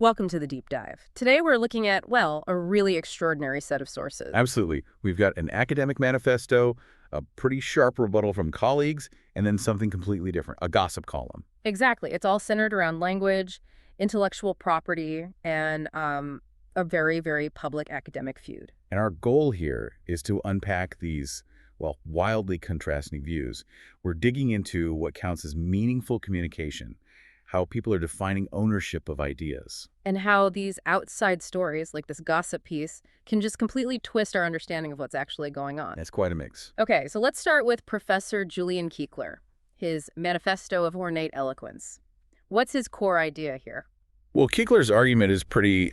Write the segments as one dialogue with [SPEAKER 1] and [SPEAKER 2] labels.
[SPEAKER 1] Welcome to the deep dive. Today we're looking at, well, a really extraordinary set of sources.
[SPEAKER 2] Absolutely. We've got an academic manifesto, a pretty sharp rebuttal from colleagues, and then something completely different, a gossip column.
[SPEAKER 1] Exactly. It's all centered around language, intellectual property, and a very, very public academic feud.
[SPEAKER 2] And our goal here is to unpack these, well, wildly contrasting views. We're digging into what counts as meaningful communication, how people are defining ownership of ideas.
[SPEAKER 1] And how these outside stories, like this gossip piece, can just completely twist our understanding of what's actually going on.
[SPEAKER 2] That's quite a mix.
[SPEAKER 1] Okay, so let's start with Professor Julian Kiechler, his Manifesto of Ornate Eloquence. What's his core idea here?
[SPEAKER 2] Well, Kiechler's argument is pretty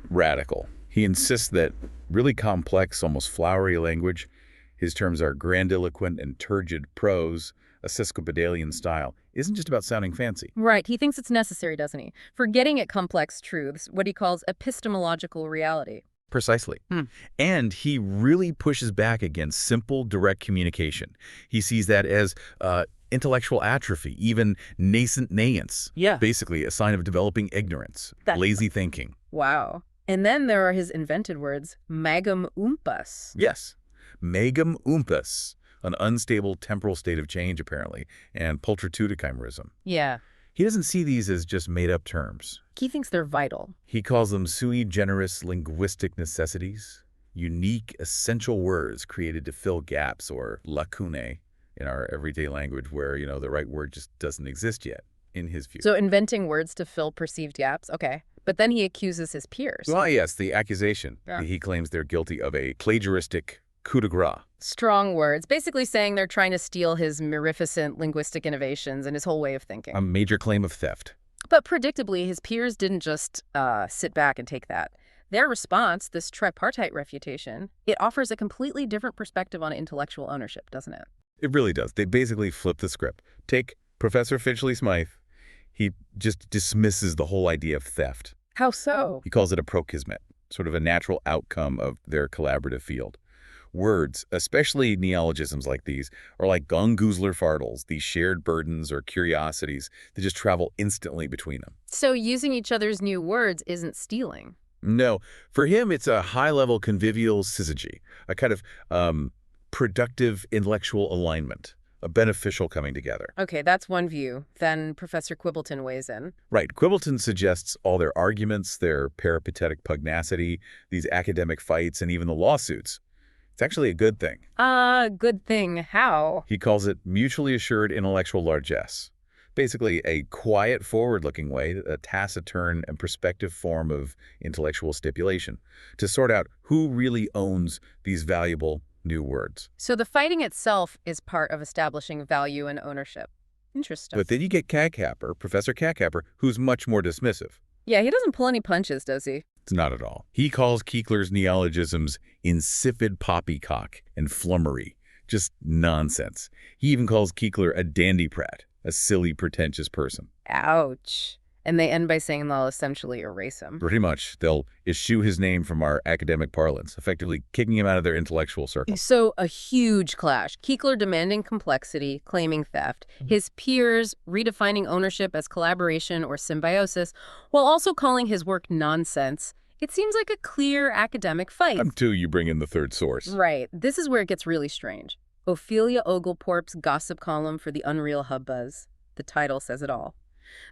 [SPEAKER 2] radical. He insists that really complex, almost flowery language, his terms are grandiloquent and turgid prose, a Sesquipedalian style, isn't just about sounding fancy.
[SPEAKER 1] Right, he thinks it's necessary, doesn't he? For getting at complex truths, what he calls epistemological reality.
[SPEAKER 2] Precisely. And he really pushes back against simple, direct communication. He sees that as intellectual atrophy, even nascent naiance.
[SPEAKER 1] Yeah.
[SPEAKER 2] Basically, a sign of developing ignorance, lazy thinking.
[SPEAKER 1] Wow. And then there are his invented words, magum umpus.
[SPEAKER 2] Yes, magum umpus, an unstable temporal state of change, apparently, and pulchritudichimerism.
[SPEAKER 1] Yeah.
[SPEAKER 2] He doesn't see these as just made-up terms.
[SPEAKER 1] He thinks they're vital.
[SPEAKER 2] He calls them sui generis linguistic necessities, unique, essential words created to fill gaps or lacunae in our everyday language where, the right word just doesn't exist yet, in his view.
[SPEAKER 1] So inventing words to fill perceived gaps, okay. But then he accuses his peers.
[SPEAKER 2] Well, yes, the accusation.
[SPEAKER 1] Yeah.
[SPEAKER 2] He claims they're guilty of a plagiaristic coup de grace.
[SPEAKER 1] Strong words, basically saying they're trying to steal his mirificent linguistic innovations and his whole way of thinking.
[SPEAKER 2] A major claim of theft.
[SPEAKER 1] But predictably, his peers didn't just sit back and take that. Their response, this tripartite refutation, it offers a completely different perspective on intellectual ownership, doesn't it?
[SPEAKER 2] It really does. They basically flip the script. Take Professor Finchley Smythe. He just dismisses the whole idea of theft.
[SPEAKER 1] How so?
[SPEAKER 2] He calls it a prokismet, sort of a natural outcome of their collaborative field. Words, especially neologisms like these, are like gongoozler fardels, these shared burdens or curiosities that just travel instantly between them.
[SPEAKER 1] So using each other's new words isn't stealing.
[SPEAKER 2] No, for him, it's a high-level convivial syzygy, a kind of productive intellectual alignment, a beneficial coming together.
[SPEAKER 1] Okay, that's one view. Then Professor Quibbleton weighs in.
[SPEAKER 2] Right. Quibbleton suggests all their arguments, their peripatetic pugnacity, these academic fights, and even the lawsuits. It's actually a good thing.
[SPEAKER 1] Good thing. How?
[SPEAKER 2] He calls it mutually assured intellectual largesse. Basically, a quiet, forward-looking way, a taciturn and prospective form of intellectual stipulation to sort out who really owns these valuable new words.
[SPEAKER 1] So the fighting itself is part of establishing value and ownership. Interesting.
[SPEAKER 2] But then you get Professor Catcapper, who's much more dismissive.
[SPEAKER 1] Yeah, he doesn't pull any punches, does he?
[SPEAKER 2] It's not at all. He calls Kiechler's neologisms insipid poppycock and flummery, just nonsense. He even calls Kiechler a dandyprat, a silly, pretentious person.
[SPEAKER 1] Ouch. And they end by saying they'll essentially erase him.
[SPEAKER 2] Pretty much. They'll eschew his name from our academic parlance, effectively kicking him out of their intellectual circle.
[SPEAKER 1] So a huge clash. Kiechler demanding complexity, claiming theft. His peers redefining ownership as collaboration or symbiosis, while also calling his work nonsense. It seems like a clear academic fight.
[SPEAKER 2] Until you bring in the third source.
[SPEAKER 1] Right. This is where it gets really strange. Ophelia Oglethorpe's gossip column for the Unreal Hubbuzz. The title says it all.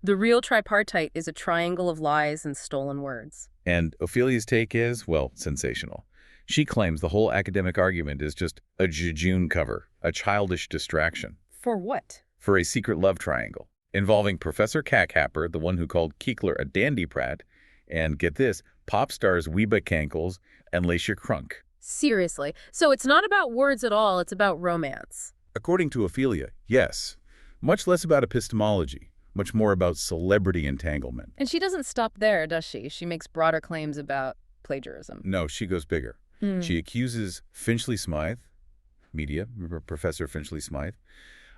[SPEAKER 1] The real tripartite is a triangle of lies and stolen words.
[SPEAKER 2] And Ophelia's take is, well, sensational. She claims the whole academic argument is just a jejune cover, a childish distraction.
[SPEAKER 1] For what?
[SPEAKER 2] For a secret love triangle involving Professor Catcapper, the one who called Kiechler a dandyprat, and get this, pop stars Wiebe Kankles and Lacia Crunk.
[SPEAKER 1] Seriously. So it's not about words at all, it's about romance.
[SPEAKER 2] According to Ophelia, yes. Much less about epistemology, much more about celebrity entanglement.
[SPEAKER 1] And she doesn't stop there, does she? She makes broader claims about plagiarism.
[SPEAKER 2] No, she goes bigger. She accuses Finchley Smythe, Professor Finchley Smythe,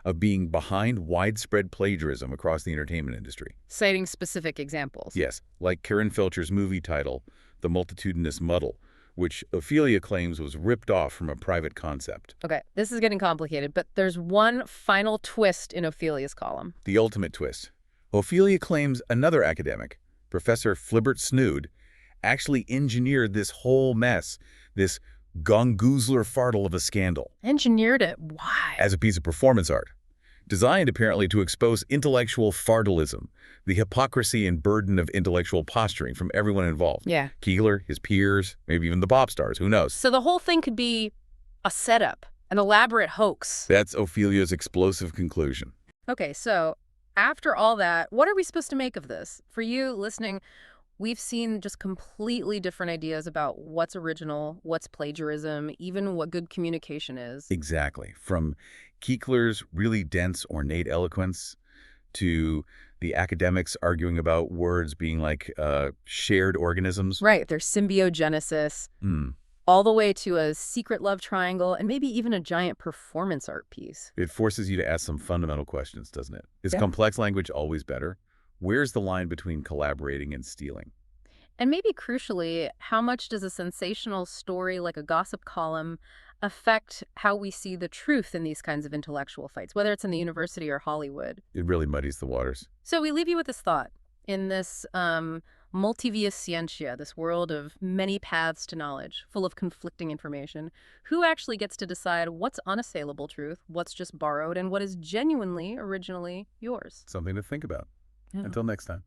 [SPEAKER 2] of being behind widespread plagiarism across the entertainment industry.
[SPEAKER 1] Citing specific examples.
[SPEAKER 2] Yes, like Karen Felcher's movie title, The Multitudinous Muddle, which Ophelia claims was ripped off from a private concept.
[SPEAKER 1] Okay, this is getting complicated, but there's one final twist in Ophelia's column.
[SPEAKER 2] The ultimate twist. Ophelia claims another academic, Professor Flibert Snood, actually engineered this whole mess, this gongoozler fartle of a scandal,
[SPEAKER 1] Engineered it. Why?
[SPEAKER 2] as a piece of performance art, designed apparently to expose intellectual fartalism, the hypocrisy and burden of intellectual posturing from everyone involved.
[SPEAKER 1] Yeah.
[SPEAKER 2] Keeler, his peers, maybe even the pop stars, who knows?
[SPEAKER 1] So the whole thing could be a setup, an elaborate hoax.
[SPEAKER 2] That's Ophelia's explosive conclusion.
[SPEAKER 1] Okay, so after all that, what are we supposed to make of this? For you listening, we've seen just completely different ideas about what's original, what's plagiarism, even what good communication is.
[SPEAKER 2] Exactly. From Keekler's really dense, ornate eloquence to the academics arguing about words being like shared organisms.
[SPEAKER 1] Right, there's symbiogenesis,
[SPEAKER 2] Hmm.
[SPEAKER 1] all the way to a secret love triangle, and maybe even a giant performance art piece.
[SPEAKER 2] It forces you to ask some fundamental questions, doesn't it? Is
[SPEAKER 1] Yeah.
[SPEAKER 2] complex language always better? Where's the line between collaborating and stealing?
[SPEAKER 1] And maybe crucially, how much does a sensational story like a gossip column affect how we see the truth in these kinds of intellectual fights, whether it's in the university or Hollywood?
[SPEAKER 2] It really muddies the waters.
[SPEAKER 1] So we leave you with this thought. In this multivia scientia, this world of many paths to knowledge, full of conflicting information, who actually gets to decide what's unassailable truth, what's just borrowed, and what is genuinely, originally yours?
[SPEAKER 2] Something to think about.
[SPEAKER 1] Yeah.
[SPEAKER 2] Until next time.